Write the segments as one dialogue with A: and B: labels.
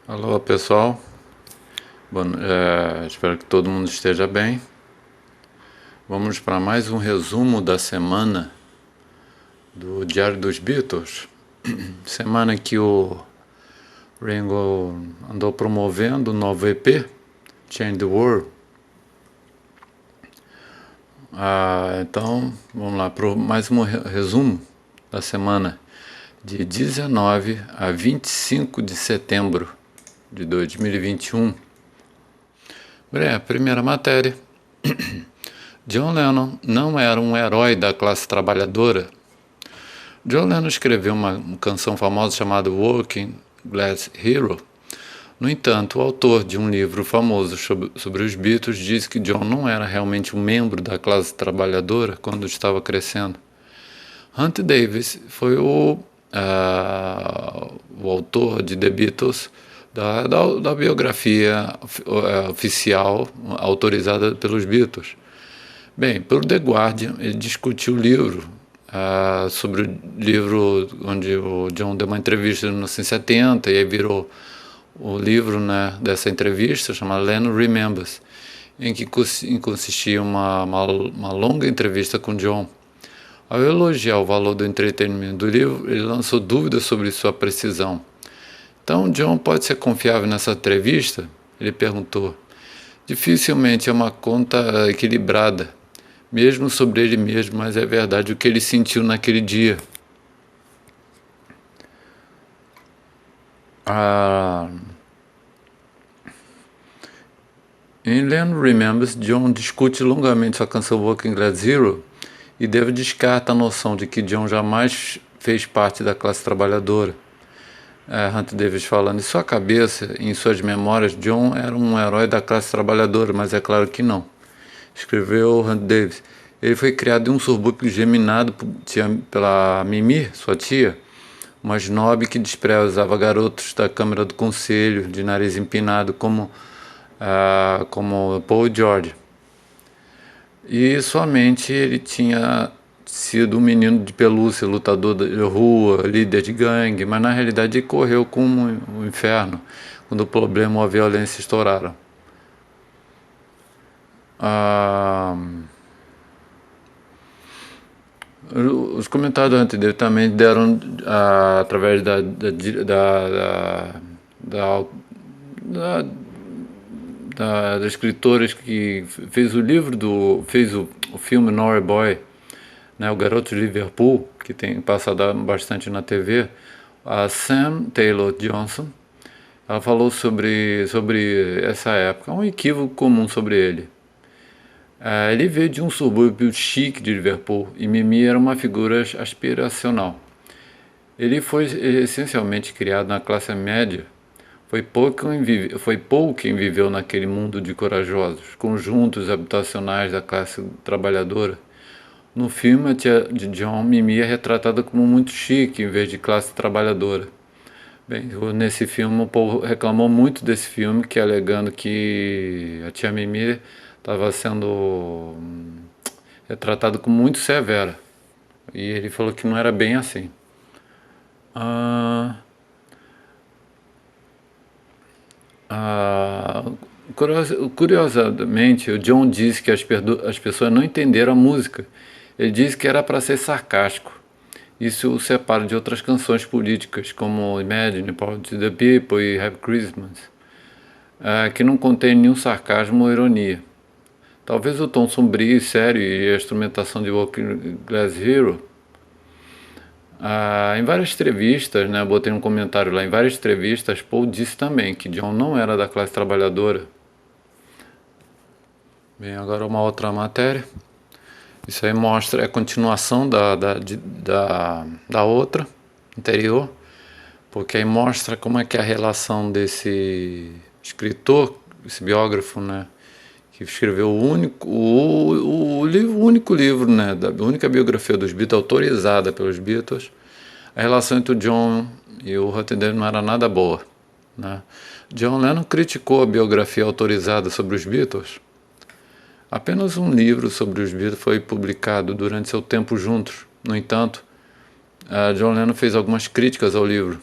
A: Alô pessoal, espero que todo mundo esteja bem. Vamos para mais um resumo da semana do Diário dos Beatles. Semana que o Ringo andou promovendo o novo EP, Change the World. Então vamos lá para mais um resumo da semana de 19 a 25 de setembro de 2021. Primeira matéria. John Lennon não era um herói da classe trabalhadora. John Lennon escreveu uma canção famosa chamada Working Class Hero. No entanto, o autor de um livro famoso sobre os Beatles disse que John não era realmente um membro da classe trabalhadora quando estava crescendo. Hunt Davis foi o autor de The Beatles, da biografia oficial autorizada pelos Beatles. Bem, pelo The Guardian, ele discutiu o livro, sobre o livro onde o John deu uma entrevista em 1970 e aí virou o livro, né, dessa entrevista, chamado Lennon Remembers, em que consistia uma longa entrevista com John. Ao elogiar o valor do entretenimento do livro, ele lançou dúvidas sobre sua precisão. Então, John pode ser confiável nessa entrevista? Ele perguntou. Dificilmente é uma conta equilibrada, mesmo sobre ele mesmo, mas é verdade o que ele sentiu naquele dia. Em Lennon Remembers, John discute longamente sua canção Working Class Hero e David descarta a noção de que John jamais fez parte da classe trabalhadora. Hunt Davis falando, em sua cabeça, em suas memórias, John era um herói da classe trabalhadora, mas é claro que não. Escreveu Hunt Davis. Ele foi criado em um subúrbio geminado pela Mimi, sua tia, uma snob que desprezava garotos da Câmara do Conselho, de nariz empinado, como Paul George. E somente ele tinha sido um menino de pelúcia, lutador de rua, líder de gangue, mas na realidade ele correu como o inferno quando o problema ou a violência estouraram. Os comentários antes dele também deram, através da escritora que fez o livro fez o filme Nora Boy, né, o Garoto de Liverpool, que tem passado bastante na TV, a Sam Taylor Johnson. Ela falou sobre essa época, um equívoco comum sobre ele. Ele veio de um subúrbio chique de Liverpool e Mimi era uma figura aspiracional. Ele foi essencialmente criado na classe média. Foi pouco quem viveu naquele mundo de corajosos, conjuntos habitacionais da classe trabalhadora. No filme, a tia de John, Mimi, é retratada como muito chique em vez de classe trabalhadora. Bem, nesse filme, o povo reclamou muito desse filme, alegando que a tia Mimi estava sendo retratada como muito severa. E ele falou que não era bem assim. Curiosamente, o John disse que as pessoas não entenderam a música. Ele disse que era para ser sarcástico. Isso o separa de outras canções políticas, como Imagine, Power to the People e Happy Christmas, que não contém nenhum sarcasmo ou ironia. Talvez o tom sombrio e sério e a instrumentação de Working Class Hero. Em várias entrevistas, né, botei um comentário lá, em várias entrevistas, Paul disse também que John não era da classe trabalhadora. Bem, agora uma outra matéria. Isso aí mostra a continuação da outra, anterior, porque aí mostra como é que é a relação desse escritor, esse biógrafo, né, que escreveu o único livro, né, a única biografia dos Beatles autorizada pelos Beatles. A relação entre o John e o Rockefeller não era nada boa, né? John Lennon criticou a biografia autorizada sobre os Beatles. Apenas um livro sobre os Beatles foi publicado durante seu tempo juntos. No entanto, John Lennon fez algumas críticas ao livro.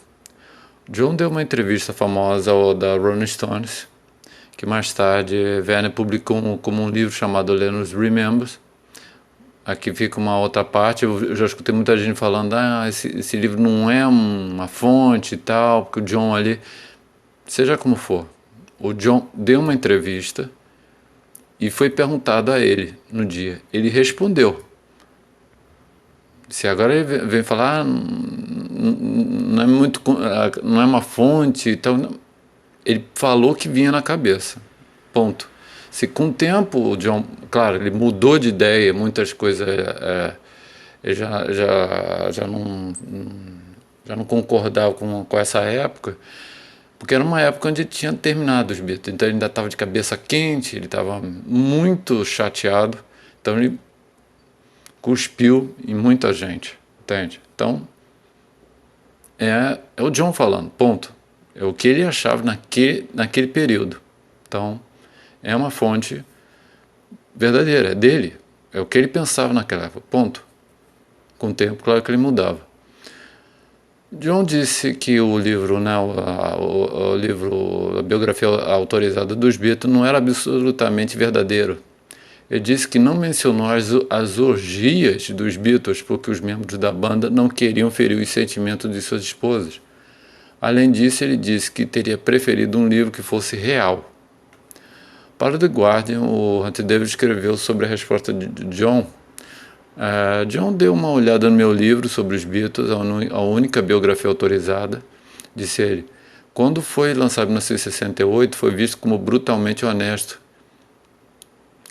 A: John deu uma entrevista famosa ao da Rolling Stones, que mais tarde Werner publicou como um livro chamado Lennon Remembers. Aqui fica uma outra parte, eu já escutei muita gente falando, esse livro não é uma fonte e tal, porque o John ali... Seja como for, o John deu uma entrevista e foi perguntado a ele no dia. Ele respondeu. Se agora ele vem falar, não é muito, não é uma fonte e tal, não. Ele falou que vinha na cabeça. Ponto. Se com o tempo o John, claro, ele mudou de ideia, muitas coisas ele já não concordava com essa época, porque era uma época onde tinha terminado os Beatles, então ele ainda estava de cabeça quente, ele estava muito chateado, então ele cuspiu em muita gente, entende? Então é o John falando, ponto. É o que ele achava naquele período. Então é uma fonte verdadeira, é dele, é o que ele pensava naquela época, ponto. Com o tempo, claro que ele mudava. John disse que o livro, né, o livro, a biografia autorizada dos Beatles não era absolutamente verdadeiro. Ele disse que não mencionou as orgias dos Beatles porque os membros da banda não queriam ferir os sentimentos de suas esposas. Além disso, ele disse que teria preferido um livro que fosse real. Para o The Guardian, o Hunter David escreveu sobre a resposta de John. John deu uma olhada no meu livro sobre os Beatles, a única biografia autorizada, disse ele. Quando foi lançado em 1968, foi visto como brutalmente honesto.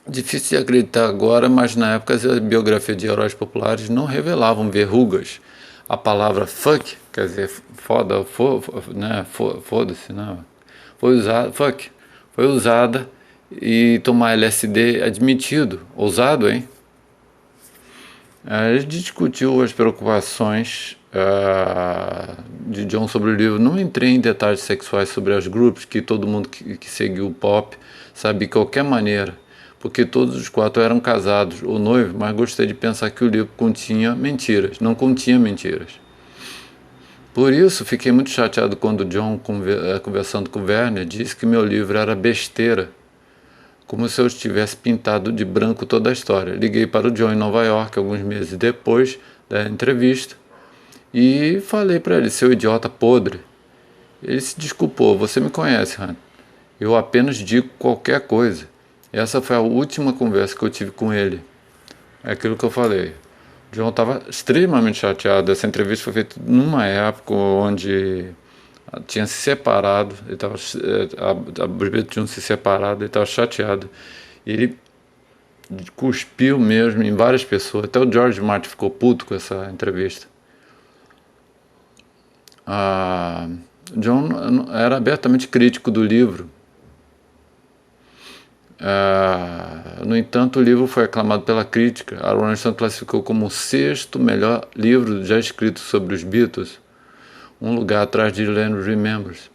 A: Difícil de acreditar agora, mas na época as biografias de heróis populares não revelavam verrugas. A palavra fuck, quer dizer, foda, né, foda-se, né? Foi usada e tomar LSD admitido, ousado, hein? Ele discutiu as preocupações de John sobre o livro. Não entrei em detalhes sexuais sobre os grupos, que todo mundo que seguiu o pop sabia de qualquer maneira, porque todos os quatro eram casados ou noivos, mas gostei de pensar que o livro continha mentiras, não continha mentiras. Por isso, fiquei muito chateado quando John, conversando com Werner, disse que meu livro era besteira, como se eu tivesse pintado de branco toda a história. Liguei para o John em Nova York alguns meses depois da entrevista e falei para ele, seu idiota podre. Ele se desculpou, você me conhece, Han. Eu apenas digo qualquer coisa. Essa foi a última conversa que eu tive com ele. É aquilo que eu falei. John estava extremamente chateado. Essa entrevista foi feita numa época onde tinha se separado, ele estava, os Beatles tinham se separado, ele estava chateado. Ele cuspiu mesmo em várias pessoas. Até o George Martin ficou puto com essa entrevista. John era abertamente crítico do livro. No entanto, o livro foi aclamado pela crítica. A Rolling Stone classificou como o sexto melhor livro já escrito sobre os Beatles, um lugar atrás de Lennon Remembers.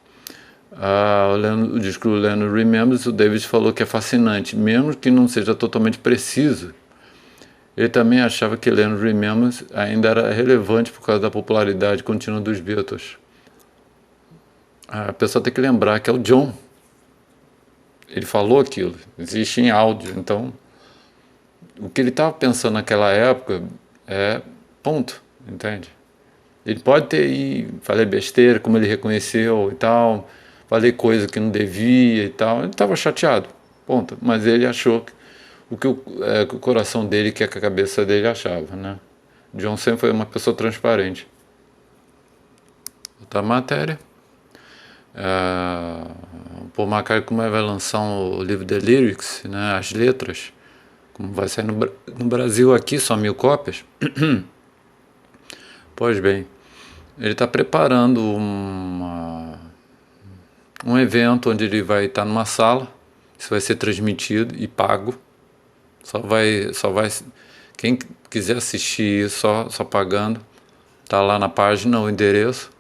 A: O discurso Lennon Remembers, o David falou que é fascinante, mesmo que não seja totalmente preciso. Ele também achava que Lennon Remembers ainda era relevante por causa da popularidade contínua dos Beatles. A pessoa tem que lembrar que é o John. Ele falou aquilo, existe em áudio, então o que ele estava pensando naquela época é ponto, entende? Ele pode ter aí, falei besteira, como ele reconheceu e tal, falei coisa que não devia e tal, ele estava chateado, ponto, mas ele achou que o coração dele, que a cabeça dele achava, né? John sempre foi uma pessoa transparente. Outra matéria. Paul McCartney, como vai lançar o livro The Lyrics, né, as letras, como vai sair no Brasil aqui, só 1000 cópias. Pois bem, ele está preparando um evento onde ele vai estar numa sala, isso vai ser transmitido e pago, só vai quem quiser assistir só pagando, tá lá na página o endereço,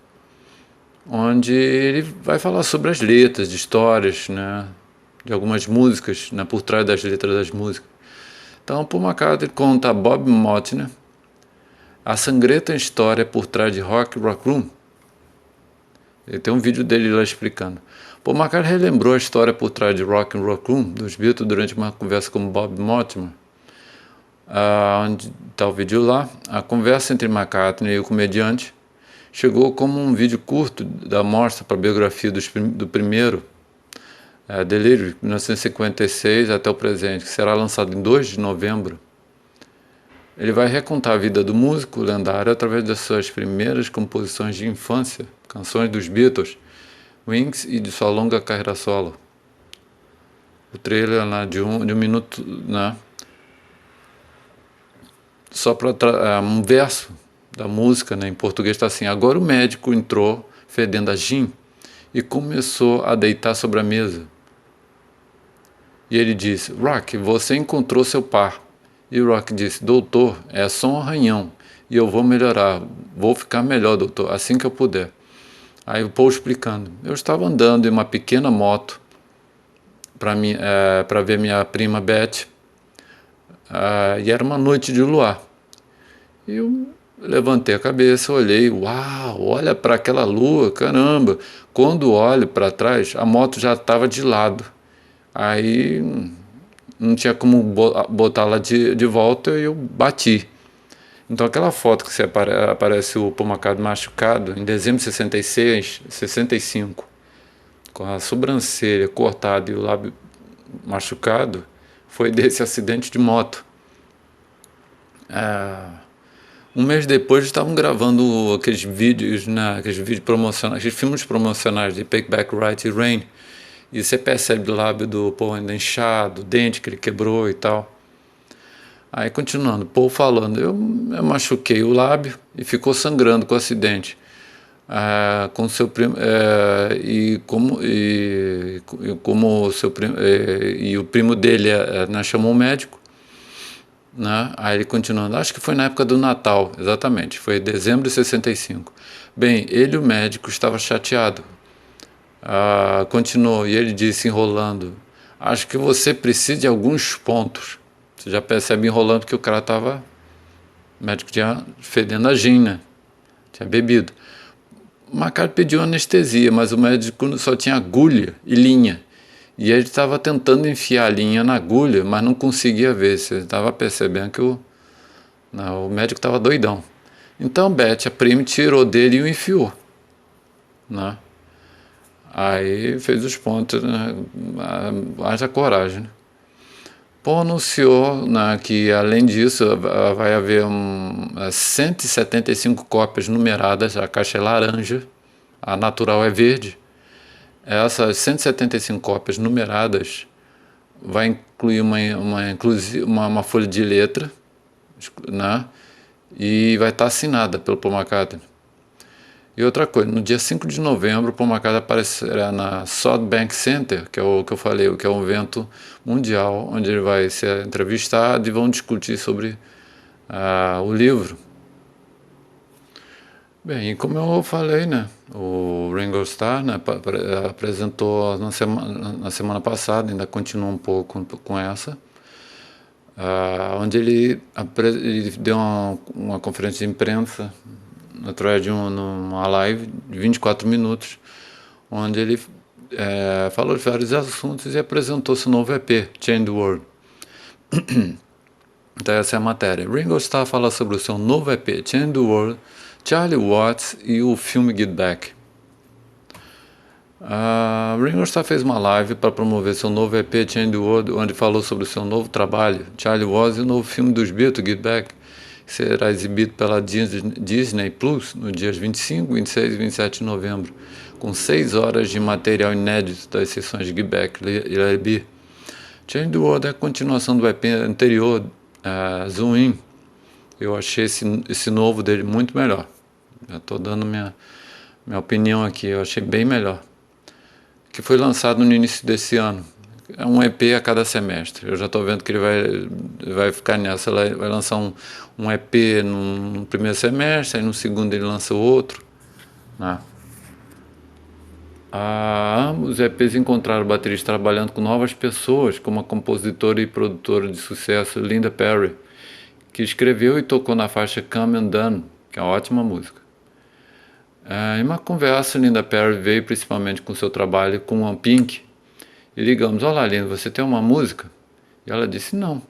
A: onde ele vai falar sobre as letras, de histórias, né, de algumas músicas, né, por trás das letras das músicas. Então, Paul McCartney conta a Bob Motner a sangrenta história por trás de Rock Room. E tem um vídeo dele lá explicando. Paul McCartney relembrou a história por trás de Rock and Raccoon dos Beatles durante uma conversa com Bob Mortimer. Onde está o vídeo lá. A conversa entre McCartney e o comediante chegou como um vídeo curto da mostra para a biografia do primeiro Delirium, de 1956 até o presente, que será lançado em 2 de novembro. Ele vai recontar a vida do músico lendário através das suas primeiras composições de infância, canções dos Beatles, Wings e de sua longa carreira solo. O trailer lá de um minuto, né? Só para um verso da música, né, em português está assim: agora o médico entrou fedendo a gin e começou a deitar sobre a mesa. E ele disse: Rock, você encontrou seu par. E o Rock disse: doutor, é só um arranhão e eu vou melhorar, vou ficar melhor, doutor, assim que eu puder. Aí o Paul explicando: eu estava andando em uma pequena moto para ver minha prima Beth, e era uma noite de luar. E eu levantei a cabeça, olhei, uau, olha para aquela lua, caramba. Quando olho para trás, a moto já estava de lado. Aí não tinha como botá-la de volta e eu bati. Então aquela foto que aparece o Paul McCartney machucado em dezembro de 65, com a sobrancelha cortada e o lábio machucado, foi desse acidente de moto. Um mês depois estavam gravando aqueles vídeos, né, aqueles vídeos promocionais, aqueles filmes promocionais de Take Back Right e Rain. E você percebe o lábio do Paul ainda inchado, o dente que ele quebrou e tal. Aí continuando, Paul falando: eu machuquei o lábio e ficou sangrando com o acidente. Com seu primo, como seu primo, e o primo dele chamou um médico, né? Aí ele continuando: acho que foi na época do Natal, exatamente, foi em dezembro de 65. Bem, ele e o médico estavam chateados. Continuou, e ele disse, enrolando: acho que você precisa de alguns pontos. Você já percebe enrolando que o cara estava, o médico tinha fedendo a gin, né? Tinha bebido. O McCartney pediu anestesia, mas o médico só tinha agulha e linha. E ele estava tentando enfiar a linha na agulha, mas não conseguia ver. Você estava percebendo que o médico estava doidão. Então Beth, a prima, tirou dele e o enfiou, né? Aí fez os pontos, né? Haja coragem, né? Paul anunciou, né, que além disso vai haver 175 cópias numeradas. A caixa é laranja, a natural é verde. Essas 175 cópias numeradas vai incluir uma folha de letra, né, e vai estar assinada pelo Paul McCartney. E outra coisa, no dia 5 de novembro, o Paul McCartney aparecerá na SoftBank Center, que é o que eu falei, que é um evento mundial, onde ele vai ser entrevistado e vão discutir sobre o livro. Bem, e como eu falei, né, o Ringo Starr, né, apresentou na semana passada, ainda continua um pouco com essa, onde ele deu uma conferência de imprensa através de uma live de 24 minutos, onde ele falou de vários assuntos e apresentou seu novo EP, Change the World. Então essa é a matéria. Ringo Starr fala sobre o seu novo EP, Change the World, Charlie Watts e o filme Get Back. Ringo Starr fez uma live para promover seu novo EP, Change the World, onde falou sobre o seu novo trabalho, Charlie Watts, e o novo filme dos Beatles, Get Back, que será exibido pela Disney Plus nos dias 25, 26 e 27 de novembro, com 6 horas de material inédito das sessões de Get Back e Let It Be. Change the World é a continuação do EP anterior, Zoom In. Eu achei esse novo dele muito melhor. Eu estou dando minha opinião aqui, eu achei bem melhor. Que foi lançado no início desse ano. É um EP a cada semestre. Eu já estou vendo que ele vai ficar nessa. Vai lançar um EP no primeiro semestre, aí no segundo ele lança o outro, né? Ambos os EPs encontraram bateristas trabalhando com novas pessoas, como a compositora e produtora de sucesso Linda Perry, que escreveu e tocou na faixa Come and Done, que é uma ótima música. Em uma conversa, Linda Perry veio principalmente com seu trabalho com a Pink e ligamos: Olá, Linda, você tem uma música? E ela disse: Não.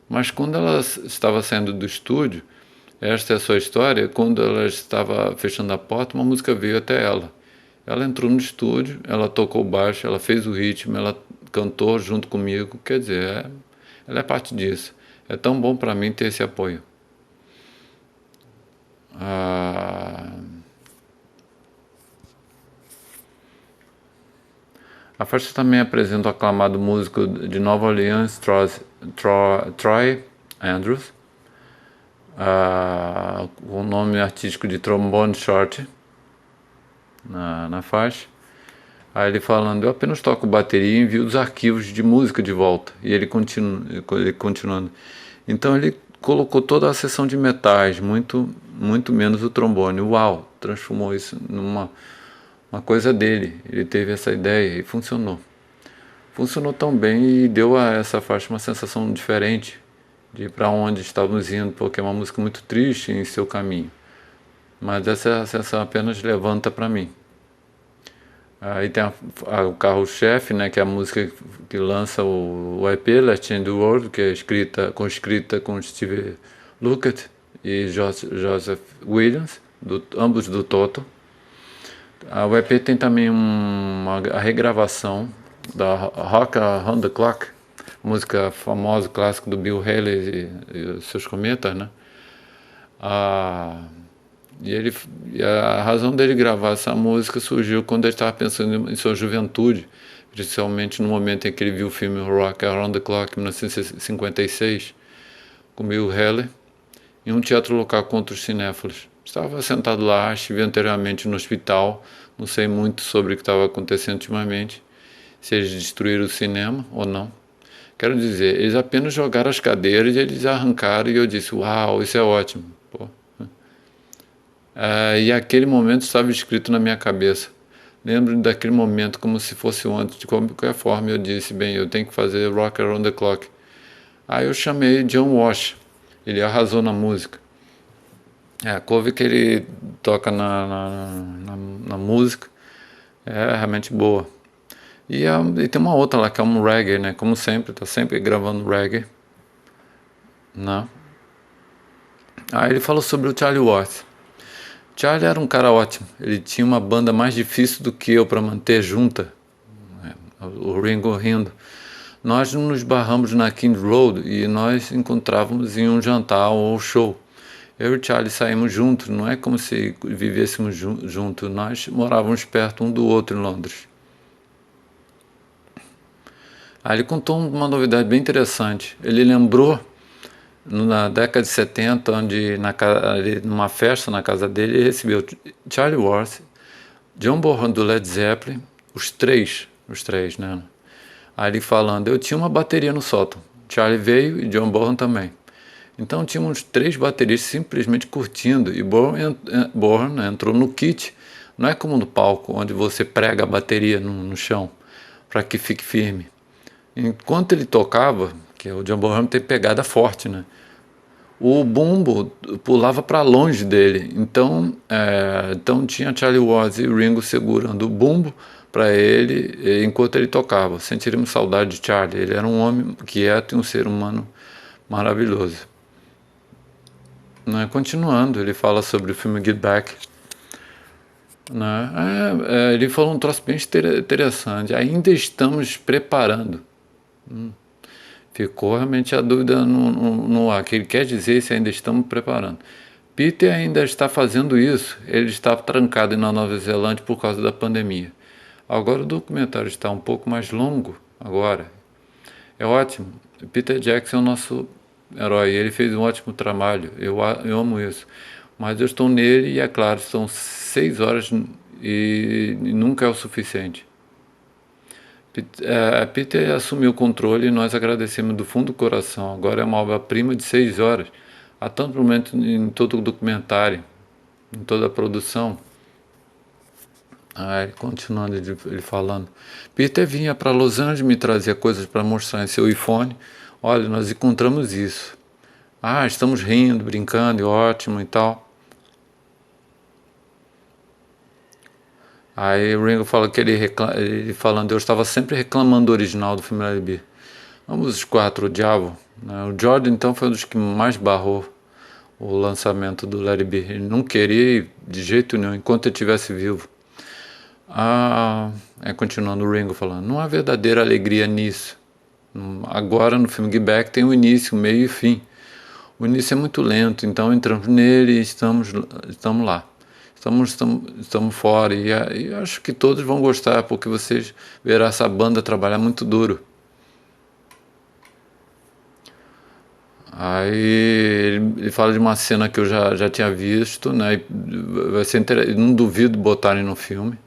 A: Mas quando ela estava saindo do estúdio, esta é a sua história, quando ela estava fechando a porta, uma música veio até ela. Ela entrou no estúdio, ela tocou baixo, ela fez o ritmo, ela cantou junto comigo. Quer dizer, ela é parte disso. É tão bom para mim ter esse apoio. Ah, a faixa também apresenta o aclamado músico de Nova Orleans, Troy Andrews, com o nome artístico de Trombone Short na faixa. Aí ele falando: eu apenas toco bateria e envio os arquivos de música de volta. E ele continuando. Então ele colocou toda a seção de metais, muito menos o trombone. Uau! Transformou isso numa uma coisa dele. Ele teve essa ideia e funcionou. Funcionou tão bem e deu a essa faixa uma sensação diferente de para onde estávamos indo, porque é uma música muito triste em seu caminho. Mas essa sensação apenas levanta para mim. Aí tem o carro-chefe, né, que é a música que lança o EP, Let's Change the World, que é escrita com Steve Lukather e Joseph Williams, ambos do Toto. O EP tem também a regravação da Rock Around the Clock, música famosa, clássica do Bill Haley e seus cometas, né? E a razão dele gravar essa música surgiu quando ele estava pensando em sua juventude, principalmente no momento em que ele viu o filme Rock Around the Clock, em 1956, com Bill Haley, em um teatro local contra os cinéfilos. Estava sentado lá, estive anteriormente no hospital, não sei muito sobre o que estava acontecendo ultimamente, se eles destruíram o cinema ou não. Quero dizer, eles apenas jogaram as cadeiras e eles arrancaram e eu disse: uau, isso é ótimo. Pô. E aquele momento estava escrito na minha cabeça. Lembro daquele momento como se fosse ontem. De qualquer forma eu disse: bem, eu tenho que fazer Rock Around the Clock. Aí eu chamei John Walsh. Ele arrasou na música. A cover que ele toca na música é realmente boa. E tem uma outra lá que é um reggae, né? Como sempre, tá sempre gravando reggae. Né? Aí ele falou sobre o Charlie Watts. Charlie era um cara ótimo. Ele tinha uma banda mais difícil do que eu para manter junta. O Ringo rindo. Nós nos barramos na King Road e nós encontrávamos em um jantar ou show. Eu e o Charlie saímos juntos, não é como se vivêssemos juntos, nós morávamos perto um do outro em Londres. Aí ele contou uma novidade bem interessante. Ele lembrou, na década de 70, onde numa festa na casa dele, ele recebeu Charlie Watts, John Bonham do Led Zeppelin, os três, né? Aí ele falando: eu tinha uma bateria no sótão, Charlie veio e John Bonham também. Então tínhamos 3 bateristas simplesmente curtindo e Bonham entrou no kit. Não é como no palco, onde você prega a bateria no chão para que fique firme. Enquanto ele tocava, que o John Bonham tem pegada forte, né? O bumbo pulava para longe dele. Então tinha Charlie Watts e Ringo segurando o bumbo para ele enquanto ele tocava. Sentiríamos saudade de Charlie. Ele era um homem quieto e um ser humano maravilhoso. Né? Continuando, ele fala sobre o filme Get Back. Né? Ele falou um troço bem interessante. Ainda estamos preparando. Ficou realmente a dúvida no ar. Que ele quer dizer se ainda estamos preparando. Peter ainda está fazendo isso. Ele está trancado na Nova Zelândia por causa da pandemia. Agora o documentário está um pouco mais longo agora. É ótimo. Peter Jackson é o nosso herói. Ele fez um ótimo trabalho. Eu amo isso. Mas eu estou nele e, é claro, são 6 horas e nunca é o suficiente. Peter assumiu o controle e nós agradecemos do fundo do coração. Agora é uma obra-prima de 6 horas. Há tanto momento em todo o documentário, em toda a produção. Continuando ele falando. Peter vinha para Los Angeles me trazer coisas para mostrar em seu iPhone. Olha, nós encontramos isso. Estamos rindo, brincando, e ótimo e tal. Aí o Ringo fala que ele falando, eu estava sempre reclamando do original do filme Larry B. Ambos os quatro odiavam, né? O George então foi um dos que mais barrou o lançamento do Larry B. Ele não queria de jeito nenhum, enquanto ele estivesse vivo. Continuando o Ringo falando, não há verdadeira alegria nisso. Agora no filme Get Back tem o início, o meio e o fim. O início é muito lento, então entramos nele e estamos lá. Estamos fora e acho que todos vão gostar, porque vocês verão essa banda trabalhar muito duro. Aí ele fala de uma cena que eu já tinha visto, né? E vai ser não duvido botarem no filme.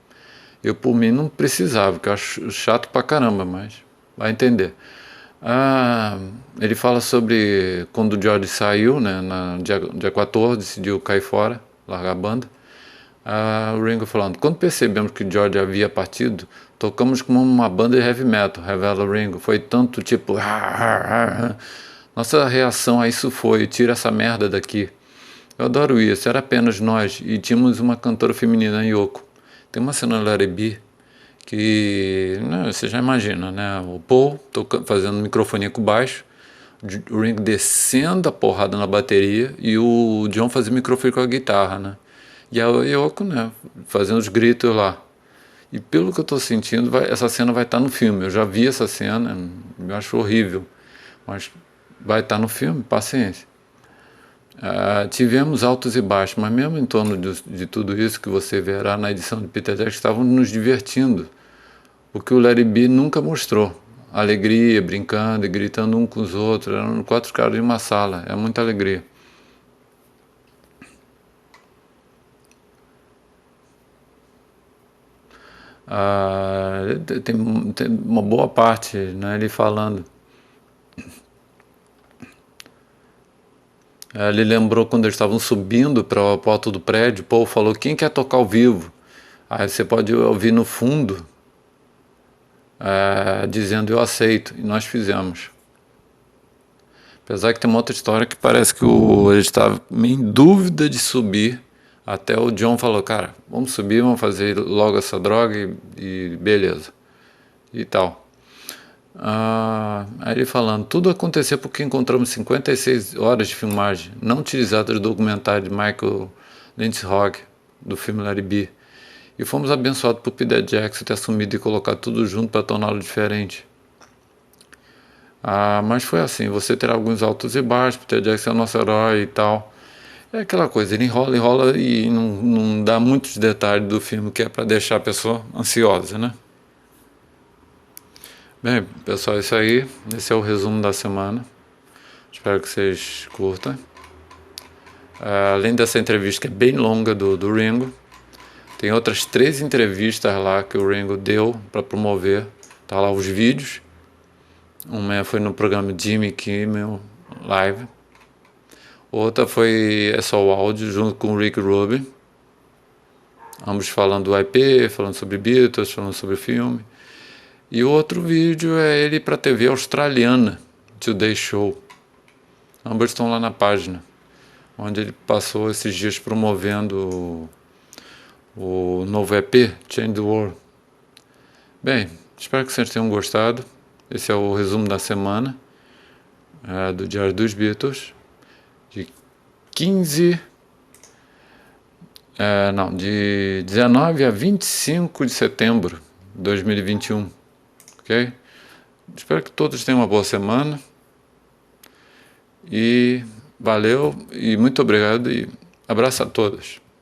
A: Eu, por mim, não precisava, porque eu acho chato pra caramba, mas vai entender. Ele fala sobre quando o George saiu, né? Dia 14, decidiu cair fora, largar a banda. O Ringo falando, quando percebemos que o George havia partido, tocamos como uma banda de heavy metal, revela o Ringo. Foi tanto tipo... Nossa reação a isso foi, tira essa merda daqui. Eu adoro isso, era apenas nós e tínhamos uma cantora feminina, Yoko. Tem uma cena no Larry B que, né, você já imagina, né? O Paul fazendo microfonia com baixo, o Ringo descendo a porrada na bateria e o John fazendo microfone com a guitarra, né? E a Yoko, né, fazendo os gritos lá. E pelo que eu tô sentindo, essa cena vai estar no filme. Eu já vi essa cena, eu acho horrível, mas vai estar no filme, paciência. Tivemos altos e baixos, mas mesmo em torno de tudo isso que você verá na edição de Peter Jackson, estávamos nos divertindo, o que o Larry B nunca mostrou. Alegria, brincando e gritando um com os outros, eram 4 caras em uma sala, é muita alegria. Tem uma boa parte, né, ele falando. Ele lembrou quando eles estavam subindo para o alto do prédio, Paul falou, quem quer tocar ao vivo? Aí você pode ouvir no fundo, dizendo eu aceito, e nós fizemos. Apesar que tem uma outra história que parece que ele estava em dúvida de subir, até o John falou, cara, vamos subir, vamos fazer logo essa droga e beleza, e tal. Aí ele falando, tudo aconteceu porque encontramos 56 horas de filmagem não utilizadas do documentário de Michael Lynch-Hogg, do filme Larry B. E fomos abençoados por Peter Jackson ter assumido e colocado tudo junto para torná-lo diferente. Mas foi assim, você terá alguns altos e baixos, Peter Jackson é o nosso herói e tal. É aquela coisa, ele enrola e não dá muitos detalhes do filme, que é para deixar a pessoa ansiosa, né? Bem, pessoal, é isso aí. Esse é o resumo da semana. Espero que vocês curtam. Além dessa entrevista que é bem longa do Ringo, tem outras 3 entrevistas lá que o Ringo deu para promover. Tá lá os vídeos. Uma foi no programa Jimmy Kimmel Live. Outra é só o áudio junto com o Rick Rubin. Ambos falando do IP, falando sobre Beatles, falando sobre o filme. E o outro vídeo é ele para a TV australiana, Today Show. Ambos estão lá na página, onde ele passou esses dias promovendo o novo EP, Change the World. Bem, espero que vocês tenham gostado. Esse é o resumo da semana do Diário dos Beatles, de 19 a 25 de setembro de 2021. Ok? Espero que todos tenham uma boa semana. E valeu e muito obrigado e abraço a todos.